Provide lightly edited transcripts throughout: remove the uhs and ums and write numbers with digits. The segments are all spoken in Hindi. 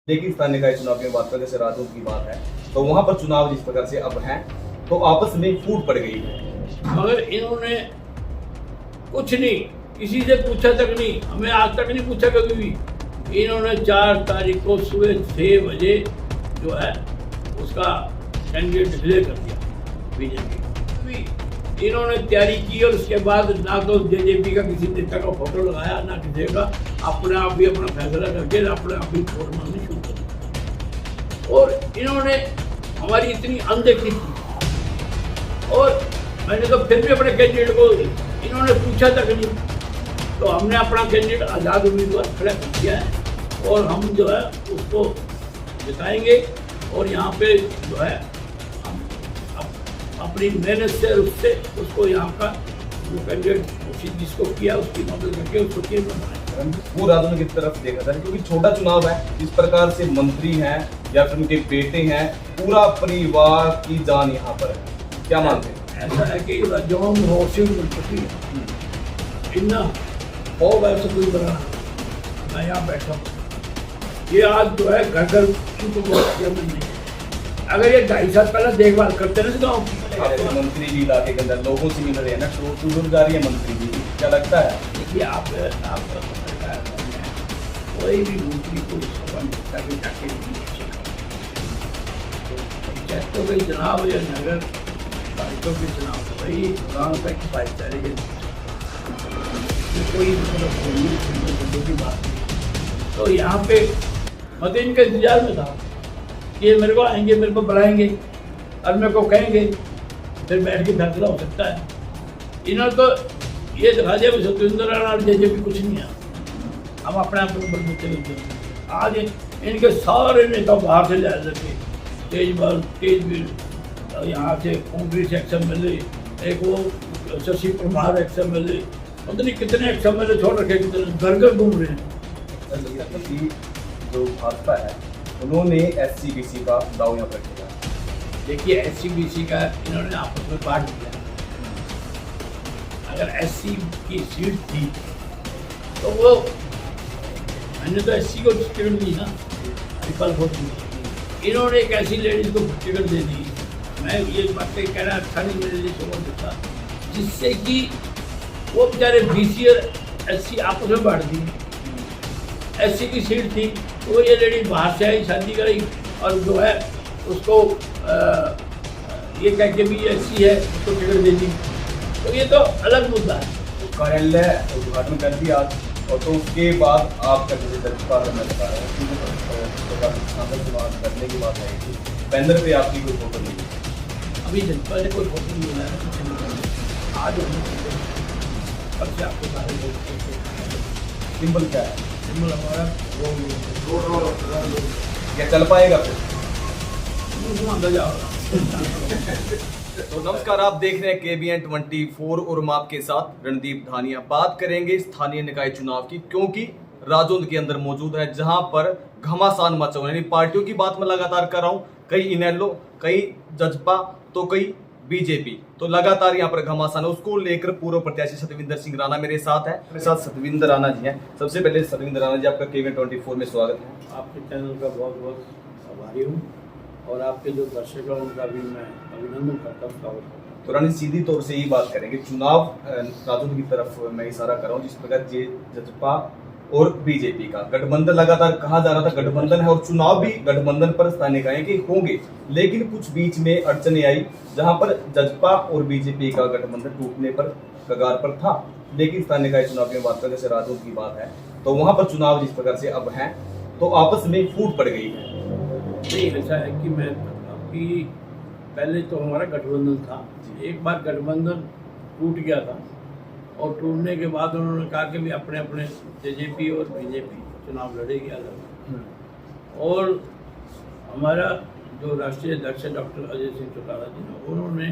लेकिन स्थानीय निकाय चुनाव की बात करें, जैसे राजौंद की बात है, तो वहां पर चुनाव जिस प्रकार से अब हैं, तो आपस में फूट पड़ गई है। मगर इन्होंने कुछ नहीं, किसी से पूछा तक नहीं, हमें आज तक नहीं पूछा कभी भी। इन्होंने 4 तारीख को सुबह 6 बजे जो है उसका कैंडिडेट डिक्लेयर कर दिया बीजेपी। इन्होंने तैयारी की और उसके बाद ना तो जेजेपी का किसी नेता का फोटो लगाया, ना किसी का, अपने आप भी अपना फैसला करके अपने आप भी वोट मांगने शुरू कर दिया। और इन्होंने हमारी इतनी अनदेखी की और मैंने तो फिर भी अपने कैंडिडेट को इन्होंने पूछा तक नहीं। तो हमने अपना कैंडिडेट आज़ाद उम्मीदवार खड़ा कर दिया है और हम जो है उसको जिताएंगे। और यहाँ पे जो है हम अपनी मेहनत से उससे उसको यहाँ का जो कैंडिडेट जिसको किया उसकी मदद करके उसको चेंज बनाए। वो राजौंद की तरफ देखा जाए क्योंकि छोटा चुनाव है, इस प्रकार से मंत्री हैं या फिर उनके बेटे हैं, पूरा परिवार की जान यहाँ पर है, क्या मानते हैं? ऐसा है कि राजौंद रोशिंग गणपति है इन्ना और वैसे कोई बना मैं यहाँ बैठा हूँ। ये आज जो है घर घर नहीं, अगर ये 2.5 साल पहले देखभाल करते ना गाँव की। मंत्री जी इलाके के अंदर लोगों से मिल रहे हैं ना, टूर जा रही है मंत्री जी, क्या लगता है? देखिए आप कोई भी मंत्री को जाके पंचायतों के चुनाव या नगर पालिकाओं के चुनाव तो भाई गाँव तक भाईचारे के कोई मतलब की बात नहीं। तो यहाँ पे मत इनके इंतजार में था कि ये मेरे को आएंगे, मेरे को बुलाएंगे और मेरे को कहेंगे, फिर बैठ के फैसला हो सकता है। इन्होंने तो ये दिखा दिया सत्येंद्र राणा और जेजेपी कुछ नहीं है, हम अपने आप को बलबूते लेते हैं। आज इनके सारे नेता बाहर से जा सके, तेजवीर यहाँ से कांग्रेस XMLA, एक वो शशि कुमार XMLA, पता नहीं कितने XMLA छोड़ रखे, कितने घर घर घूम रहे हैं। जो भाजपा है उन्होंने SC-BC का दाव यहाँ पर किया। देखिए SC-BC का इन्होंने आपस में बांट दिया। अगर SC की सीट थी तो वो मैंने तो SC को टिकट दी ना, विकल्प होती। इन्होंने एक ऐसी लेडीज को टिकट दे दी, मैं ये बात कहना अच्छा नहीं मेरे लिए शोभा देता, जिससे कि वो बेचारे BC और SC आपस में बांट दी। SC की सीट थी तो ये लेडी बाहर से आई, शादी कराई और जो है उसको ये कह के भी SC है उसको टिकट दे दी। तो ये तो अलग मुद्दा है। तो कार्यालय उद्घाटन कर दिया और तो उसके बाद आपका जैसे जज्बा करने की बात आई थी, बैनर पे आपकी कोई फोटो नहीं थी। अभी जज्बा ने कोई फोटो नहीं बनाया, कुछ नहीं बनाया। आज अब से आपको सारे सिंबल क्या है? सिंबल हमारा क्या चल पाएगा फिर? तो नमस्कार, आप देख रहे हैं KBN 24 और हम आपके साथ रणदीप धानिया। बात करेंगे स्थानीय निकाय चुनाव की, क्योंकि राजौंद के अंदर मौजूद है जहां पर घमासान मचा हुआ है। पार्टियों की बात मैं लगातार कर रहा हूं, कई इनेलो, कई जजपा तो कई बीजेपी, तो लगातार यहाँ पर घमासान है। उसको लेकर पूर्व प्रत्याशी सतविंदर सिंह राणा मेरे साथ है। मेरे साथ सतविंदर राणा जी हैं। सबसे पहले सतविंदर राणा जी, आपका KBN 24 में स्वागत है। आपके चैनल का बहुत बहुत आभारी हूँ और आपके जो दर्शक हैं उनका भी मैं अभिनंदन करता हूँ, स्वागत करता हूँ। तो रानी सीधी तौर से यही बात करेंगे, चुनाव राजौंद की तरफ मैं इशारा कर रहा हूँ, जिस प्रकार जजपा और बीजेपी का गठबंधन लगातार कहा जा रहा था, गठबंधन है और चुनाव भी गठबंधन पर स्थानीय निकाय के होंगे, लेकिन कुछ बीच में अड़चने आई जहां पर जजपा और बीजेपी का गठबंधन टूटने पर कगार पर था। लेकिन स्थानीय निकाय चुनाव की बात करें, जैसे राजौंद की बात है, तो वहां पर चुनाव जिस प्रकार से अब हैं, तो आपस में फूट पड़ गई है। नहीं, ऐसा है कि मैं अभी पहले तो हमारा गठबंधन था, एक बार गठबंधन टूट गया था और टूटने के बाद उन्होंने कहा कि भी अपने अपने जेजेपी और बीजेपी चुनाव लड़ेगी अलग। और हमारा जो राष्ट्रीय अध्यक्ष डॉक्टर अजय सिंह चौटाला जी ने, उन्होंने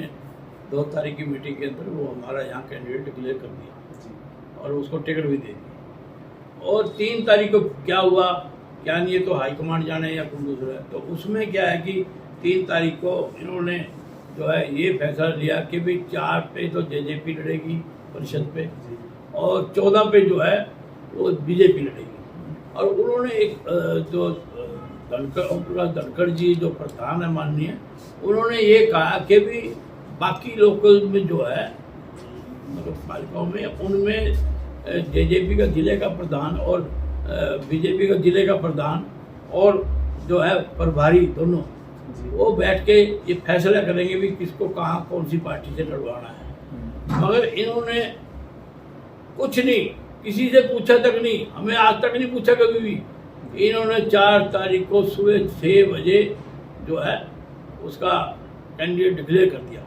2 तारीख की मीटिंग के अंदर वो हमारा यहाँ कैंडिडेट डिक्लेयर कर दिया और उसको टिकट भी दे दी। और 3 तारीख को क्या हुआ क्या नहीं, ये तो हाईकमांड जाने या कोई दूसरा है। तो उसमें क्या है कि 3 तारीख को इन्होंने जो है ये फैसला लिया कि भाई 4 पे तो जेजेपी लड़ेगी परिषद पे और 14 पे जो है वो बीजेपी लड़ेगी। और उन्होंने एक जो धनखड़ जी जो प्रधान है माननीय, उन्होंने ये कहा कि भी बाकी लोकल में जो है मतलब पालिकाओं में उनमें जेजेपी का जिले का प्रधान और बीजेपी का जिले का प्रधान और जो है प्रभारी दोनों वो बैठ के ये फैसला करेंगे भी किसको कहाँ कौन सी पार्टी से लड़वाना है। मगर इन्होंने कुछ नहीं, किसी से पूछा तक नहीं, हमें आज तक नहीं पूछा कभी भी। इन्होंने 4 तारीख को सुबह 6 बजे जो है उसका कैंडिडेट डिक्लेयर कर दिया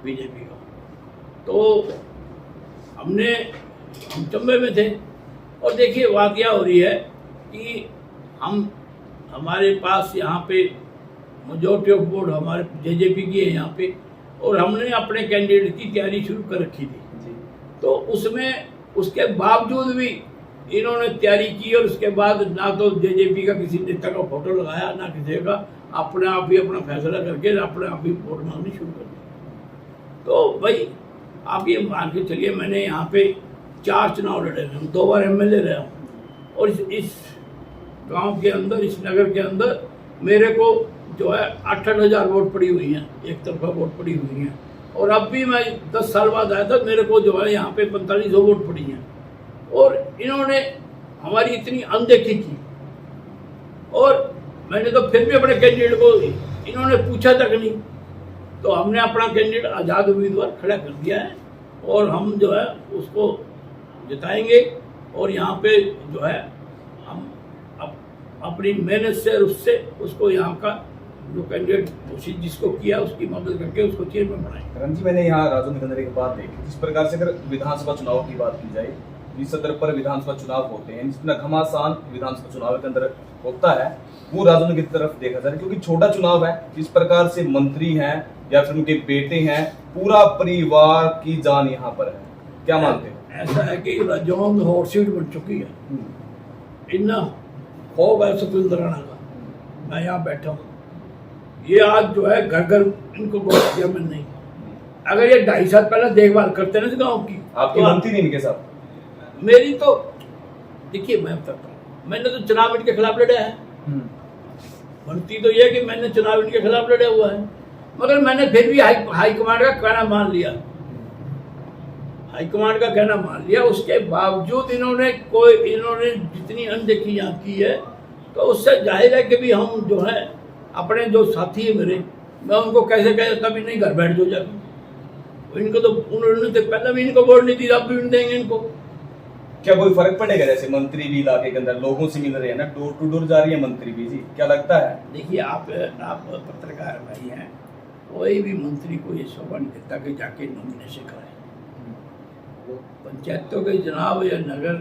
बीजेपी का। तो हम चंबे में थे और देखिए वाकया हो रही है कि हमारे पास यहाँ पे मेजॉरिटी ऑफ वोट हमारे जेजेपी की है यहाँ पे, और हमने अपने कैंडिडेट की तैयारी शुरू कर रखी थी। तो उसके बावजूद भी इन्होंने तैयारी की और उसके बाद ना तो जेजेपी का किसी नेता का फोटो लगाया ना किसी का, अपने आप ही अपना फैसला करके अपने आप ही वोट मांगनी शुरू कर दी। तो भाई आप ये मान के चलिए मैंने यहाँ पे 4 चुनाव लड़े हैं, 2 बार एमएलए रहा हूँ और इस गांव के अंदर, इस नगर के अंदर मेरे को जो है 8-8 हज़ार वोट पड़ी हुई हैं, एक तरफा वोट पड़ी हुई हैं। और अब भी मैं 10 साल बाद आया था, मेरे को जो है यहाँ पे 4500 वोट पड़ी हैं। और इन्होंने हमारी इतनी अनदेखी की और मैंने तो फिर भी अपने कैंडिडेट को इन्होंने पूछा तक नहीं। तो हमने अपना कैंडिडेट आज़ाद उम्मीदवार खड़ा कर दिया है और हम जो है उसको जिताएंगे। और यहाँ पे जो है हम अपनी मेहनत से और उससे उसको यहाँ का जो कैंडिडेट घोषित जिसको किया उसकी मदद करके उसको चेयरमैन बनाएंगे। करण जी, मैंने यहाँ राजू निकंदरे की बात देखी, जिस प्रकार से अगर विधानसभा चुनाव की बात की जाए, जिस सदर पर विधानसभा चुनाव होते हैं, जितना घमासान विधानसभा चुनाव के अंदर होता है वो राजू की तरफ देखा जाए, क्योंकि छोटा चुनाव है। जिस प्रकार से मंत्री हैं या फिर उनके बेटे हैं, पूरा परिवार की जान यहाँ पर है, क्या मानते हैं? ऐसा है कि राजौंद हॉट सीट बन चुकी है, इतना खौफ है सतविंद्र राणा का। मैं यहाँ बैठा हूँ, ये आज जो है घर घर इनको वोट दिया मैंने नहीं। अगर ये 2.5 साल पहले देखभाल करते ना इस गाँव की, आपकी तो बनती नहीं इनके साथ? मेरी तो देखिए मैं बताता हूँ, मैंने तो चुनाव इनके खिलाफ लड़ा है। बनती तो ये कि मैंने चुनाव इनके खिलाफ लड़ा हुआ है, मगर मैंने फिर भी हाईकमांड का कहना मान लिया। हाईकमांड का कहना मान लिया, उसके बावजूद इन्होंने जितनी अनदेखी यहाँ की है, तो उससे जाहिर है कि भी हम जो है अपने जो साथी है मेरे, मैं उनको कैसे कह सकता भी नहीं घर बैठ जो जाके। इनको तो उन्होंने तो पहले भी इनको वोट नहीं दी, अब भी देंगे इनको। क्या कोई फर्क पड़ेगा? जैसे मंत्री भी इलाके के अंदर लोगों से मिल रहे हैं ना, डोर टू डोर जा रही है मंत्री भी, जी क्या लगता है? देखिए आप पत्रकार भाई हैं, कोई भी मंत्री को ये शोभा नहीं देता कि जाके नॉमिनेशन कराए। पंचायतों के चुनाव या नगर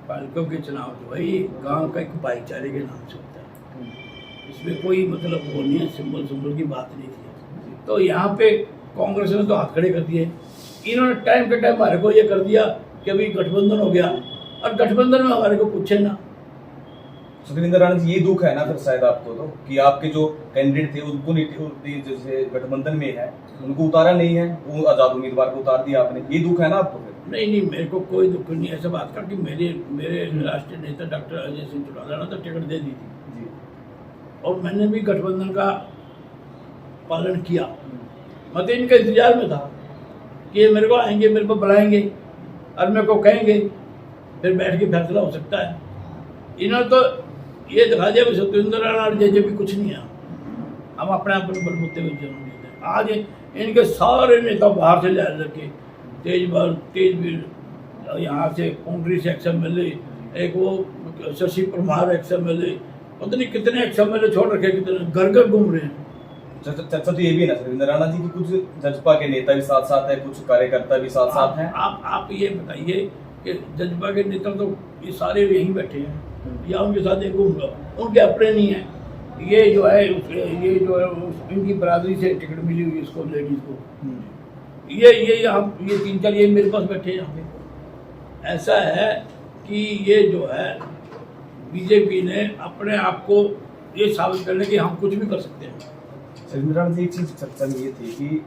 पालिकाओं के चुनाव जो है ये गाँव का एक भाईचारे के नाम से होता है, इसमें कोई मतलब वो नहीं है, सिंबल की बात नहीं थी। तो यहाँ पे कांग्रेस ने तो हाथ खड़े कर दिए, इन्होंने टाइम के टाइम हमारे को ये कर दिया कि अभी गठबंधन हो गया, और गठबंधन में हमारे को पूछे ना। सतविंद्र राणा जी, ये दुख है ना फिर शायद आपको तो, कि आपके जो कैंडिडेट थे उनको नहीं, जैसे गठबंधन में है उनको उतारा नहीं है, वो आजाद उम्मीदवार को उतार दिया आपने, ये दुख है ना आपको? फिर नहीं, मेरे को कोई दुख नहीं ऐसा बात का कि मेरे राष्ट्रीय नेता डॉक्टर अजय सिंह चौटाला ने तो टिकट दे दी थी जी, और मैंने भी गठबंधन का पालन किया। मैं तो इनके इंतजार में था कि ये मेरे को आएंगे, मेरे को बुलाएंगे और मेरे को कहेंगे, फिर बैठ के फैसला हो सकता है। इन्होंने तो ये दिखा दिया सतविंद्र राणा और जेजेपी कुछ नहीं है, हम अपने आप पर बलबूते हुए जन्म लेते हैं। आज इनके सारे नेता बाहर से ले रखे, तेजवीर यहाँ से कांग्रेस XMLA, एक वो शशि परमार XMLA, पता नहीं कितने XMLA छोड़ रखे, कितने घर घर घूम रहे हैं। चर्चा तो ये भी ना सतविंद्र राणा जी की कुछ जजपा के नेता भी साथ साथ है, कुछ कार्यकर्ता भी साथ साथ हैं। आप ये बताइए कि जजपा के नेता तो ये सारे यहीं बैठे हैं या उनके साथ एक घूमगा, उनके अपने नहीं है। ये जो है इनकी बरादरी से टिकट मिली हुई इसको, लेडीज को, ये 3-4 ये मेरे पास बैठे हैं यहाँ पे। ऐसा है कि ये जो है बीजेपी ने अपने आप को ये साबित करने कि हम कुछ भी कर सकते हैं। सतविंद्र राणा जी, एक चीज चर्चा में ये थी कि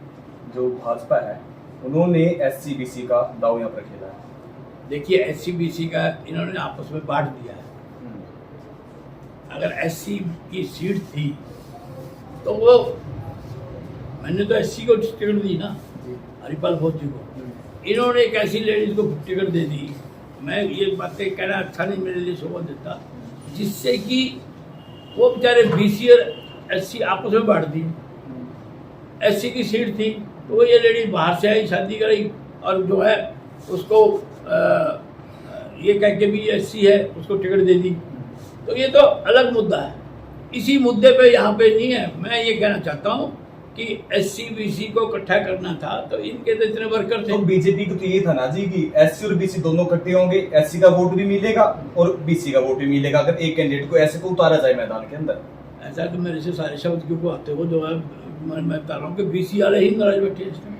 जो भाजपा है उन्होंने SC-BC का दाव यहाँ पर खेला है। देखिए SC-BC का इन्होंने आपस में बांट दिया है। अगर एससी की सीट थी तो वो मैंने तो एससी को टिकट दी ना, हरिपाल फौजी को। इन्होंने एक ऐसी लेडीज को टिकट दे दी, मैं ये बातें कहना अच्छा नहीं मेरे लिए शोभा देता, जिससे कि वो बेचारे बीसी और एससी आपस में बांट दी। एससी की सीट थी तो वो ये लेडी बाहर से आई, शादी कराई, और जो है उसको ये कह के भी एससी है उसको टिकट दे दी। तो ये तो अलग मुद्दा है, इसी मुद्दे पे यहाँ पे नहीं है। मैं ये कहना चाहता हूँ कि एससी बीसी को इकट्ठा करना था तो इनके तो इतने वर्कर थे। तो बीजेपी को तो ये था ना जी कि एससी और बीसी दोनों इकट्ठे होंगे, एससी का वोट भी मिलेगा और बीसी का वोट भी मिलेगा अगर एक कैंडिडेट को ऐसे को उतारा जाए मैदान के अंदर। ऐसा तो मेरे से सारे शब्द क्यों को आते हो, जो है मैं बता रहा हूँ कि बीसी वाले ही नाराज बैठे हैं इसमें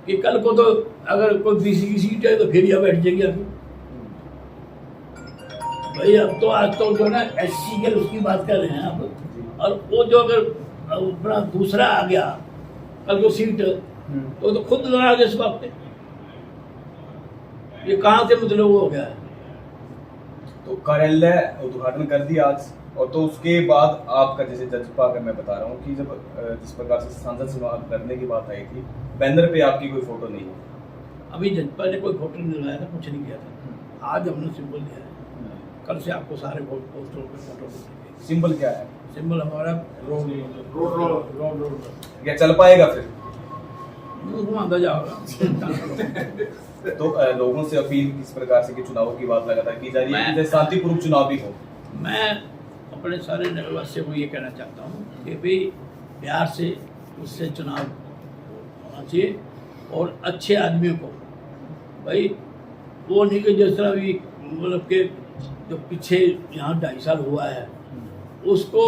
कि कल को तो अगर कोई बीसी की सीट है तो फिर यह बैठ जाएगी आगे। भाई अब तो आज तो जो ना एससी के उसकी बात कर रहे हैं आप, और वो जो अगर अपना दूसरा आ गया कल को सीट तो खुद नाराज है इस बात पे। ये कहाँ से मतलब वो हो गया है। तो कार्यालय उद्घाटन कर दिया आज, और तो उसके बाद आपका जैसे जज्बा अगर मैं बता रहा हूँ कि जब जिस प्रकार से सांसद चुनाव करने की बात आई थी, बैनर पे आपकी कोई फोटो नहीं है। अभी जज्बा ने कोई फोटो नहीं लगाया था, कुछ नहीं किया था। आज हमने सिंबल दिया है, कल से आपको सारे पोस्टरों पे फोटो देंगे। सिंबल क्या है? सिंबल हमारा रोड क्या चल पाएगा फिर? घुमाता जाओगा। तो लोगों से अपील किस प्रकार से कि चुनावों की बात लगातार की जा रही है कि शांतिपूर्वक चुनाव भी हो। मैं अपने सारे नगरवासियों को ये कहना चाहता हूँ कि भाई प्यार से उससे चुनाव होना चाहिए, और अच्छे आदमियों को भाई वो नहीं कि जिस तरह भी मतलब के जो पीछे यहाँ 2.5 साल हुआ है उसको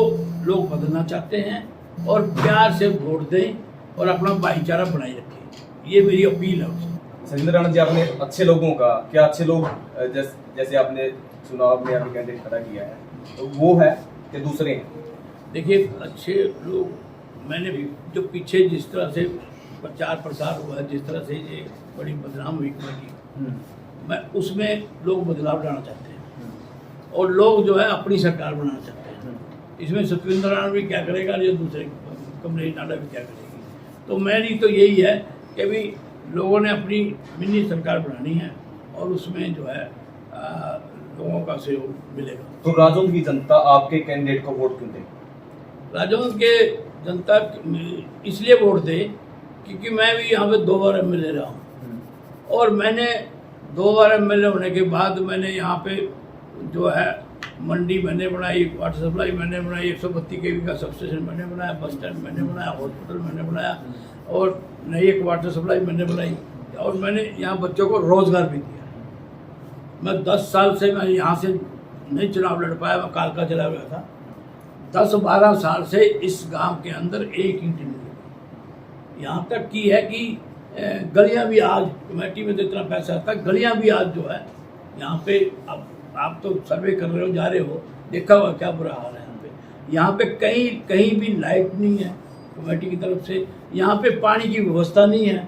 लोग बदलना चाहते हैं, और प्यार से वोट दें और अपना भाईचारा बनाए रखें। ये मेरी अपील है उससे। संजय राणा जी, आपने अच्छे लोगों का क्या अच्छे लोग जैसे आपने चुनाव में अभी कैंडिडेट खड़ा किया है तो वो है कि दूसरे हैं? देखिए अच्छे लोग मैंने भी जो पीछे जिस तरह से प्रचार प्रसार हुआ है, जिस तरह से ये बड़ी बदनाम हुई कमेटी, मैं उसमें लोग बदलाव लाना चाहते हैं और लोग जो है अपनी सरकार बनाना चाहते हैं। इसमें सतविंद्र राणा भी क्या करेगा, ये दूसरे कमलेश नाडा भी क्या करेगी। तो मेरी तो यही है कि भाई लोगों ने अपनी मिनी सरकार बनानी है और उसमें जो है लोगों का सहयोग मिलेगा। तो राजौंद की जनता आपके कैंडिडेट को वोट क्यों देगी? राजौंद के जनता इसलिए वोट दे क्योंकि मैं भी यहाँ पे 2 बार एमएलए रहा हूँ, और मैंने 2 बार एमएलए होने के बाद मैंने यहाँ पे जो है मंडी मैंने बनाई, वाटर सप्लाई मैंने बनाई, 132 kV का सब स्टेशन मैंने बनाया, बस स्टैंड मैंने बनाया, हॉस्पिटल मैंने बनाया, और नई एक वाटर सप्लाई मैंने बनाई, और मैंने यहाँ बच्चों को रोजगार भी दिया। मैं 10 साल से मैं यहाँ से नहीं चुनाव लड़ पाया, मैं कालका चला गया था। 10-12 साल से इस गांव के अंदर एक ईंट नहीं लगी। यहाँ तक की है कि गलियाँ भी आज कमेटी में तो इतना पैसा आता है, गलियाँ भी आज जो है यहाँ पे अब आप तो सर्वे कर रहे हो, जा रहे हो, देखा हुआ क्या बुरा हाल है यहाँ पे। यहाँ पे कहीं भी लाइट नहीं है कमेटी की तरफ से, यहाँ पे पानी की व्यवस्था नहीं है,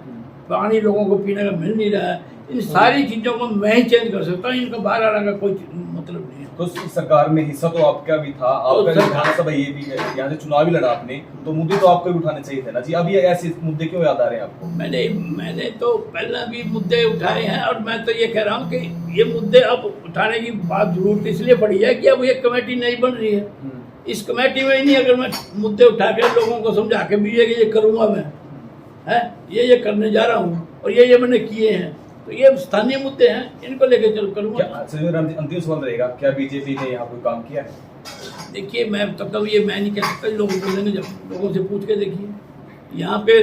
पानी लोगों को पीने का मिल नहीं रहा है। इन सारी चीज़ों को मैं ही चेंज कर सकता हूँ, इनका बाहर आने का कोई मतलब नहीं है। तो इस सरकार में हिस्सा तो आपका भी था, आपका जो विधानसभा ये भी है, यहाँ से चुनाव भी लड़ा आपने, तो मुद्दे तो आपको भी उठाने चाहिए थे ना जी। अभी ऐसे मुद्दे क्यों याद आ रहे हैं आपको? मैंने तो पहले भी मुद्दे उठाए हैं, और मैं तो ये कह रहा हूँ कि ये मुद्दे अब उठाने की बात जरूरत इसलिए पड़ी है कि अब ये कमेटी नहीं बन रही है। इस कमेटी में ही नहीं अगर मैं मुद्दे उठा के लोगों को समझा के भी ये करूँगा मैं है, ये करने जा रहा हूँ और ये मैंने किए हैं, तो ये स्थानीय मुद्दे हैं, इनको लेके चल करूँगा। अंतिम सवाल रहेगा, क्या बीजेपी ने यहाँ कोई काम किया है? देखिए मैं तब ये मैं नहीं कह सकता, लोग बोलेंगे, जब लोगों से पूछ के देखिए। यहाँ पे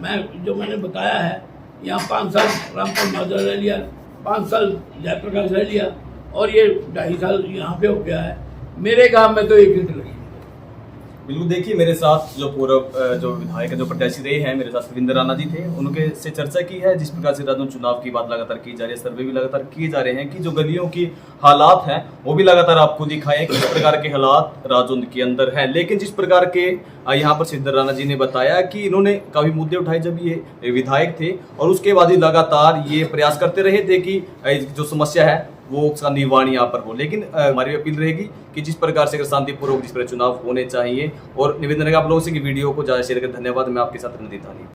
मैंने बताया है, यहाँ 5 साल रामपुर माजरा रह लिया, 5 साल जयप्रकाश रह लिया, और ये 2.5 साल यहाँ पे हो गया है। मेरे गांव में तो 1 ईंट लगी। बिल्कुल, देखिए मेरे साथ जो पूर्व जो विधायक जो प्रत्याशी रहे हैं, मेरे साथ सतविंद्र राणा जी थे, उनके से चर्चा की है। जिस प्रकार से राजौंद चुनाव की बात लगातार की जा रही है, सर्वे भी लगातार किए जा रहे हैं कि जो गलियों की हालात हैं वो भी लगातार आपको दिखाए किस प्रकार के हालात राजौंद के अंदर हैं। लेकिन जिस प्रकार के यहाँ पर सतविंद्र राणा जी ने बताया कि इन्होंने काफी मुद्दे उठाए जब ये विधायक थे, और उसके बाद ही लगातार ये प्रयास करते रहे थे कि जो समस्या है वो उसका निवारण यहाँ पर हो। लेकिन हमारी अपील रहेगी कि जिस प्रकार से अगर शांतिपूर्वक जिस प्रकार चुनाव होने चाहिए, और निवेदन रहेगा आप लोगों से कि वीडियो को ज़्यादा शेयर करें। धन्यवाद। मैं आपके साथ रणदीप धानी।